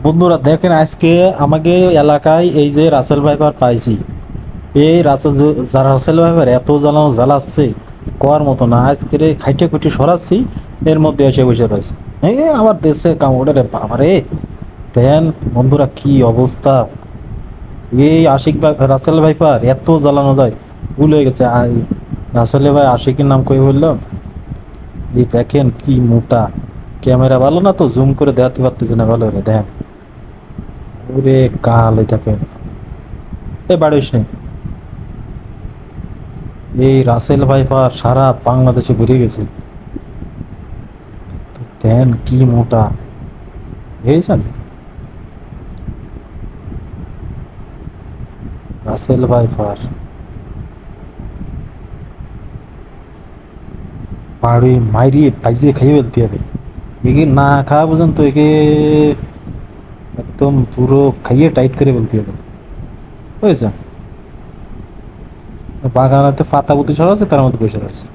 বন্ধুরা দেখেন আজকে আমাকে এলাকায় এই যে রাসেল ভাইপার পাইছি। এই রাসেল ভাইপার এত জ্বালানো জ্বালাচ্ছে কর মতো না। আজকে রে খাইটে খুঁটে সরাচ্ছি, এর মধ্যে এসে বসে রয়েছে। হ্যাঁ, আমার দেশে কামড়ে রে বাবারে। দেন বন্ধুরা কি অবস্থা। এই রাসেল ভাইপার এত জ্বালানো যায়, ভুল হয়ে গেছে। রাসেল ভাই আশিকের নাম কই বললাম। এই দেখেন কি মোটা। ক্যামেরা ভালো না তো জুম করে দেখাতে পারতেছি না ভালো করে দেখেন। ওরে কাল এই দেখেন। এ বাড়িস নেই। এই রাসেল ভাইপার সারা বাংলাদেশে ঘুরে গেছে। তো দেন কি মোটা বুঝেছেন। রাসেল ভাইপার বাড়ি মাইরিয়ে ভাইজিয়ে খাইয়ে ফেলতে হবে। একে না খাওয়া পর্যন্ত একে একদম পুরো খাইয়ে টাইট করে ফেলতে হবে, বুঝেছেন। বাগানাতে পাতা পুঁতি সব আছে, তার মধ্যে বসে রয়েছে।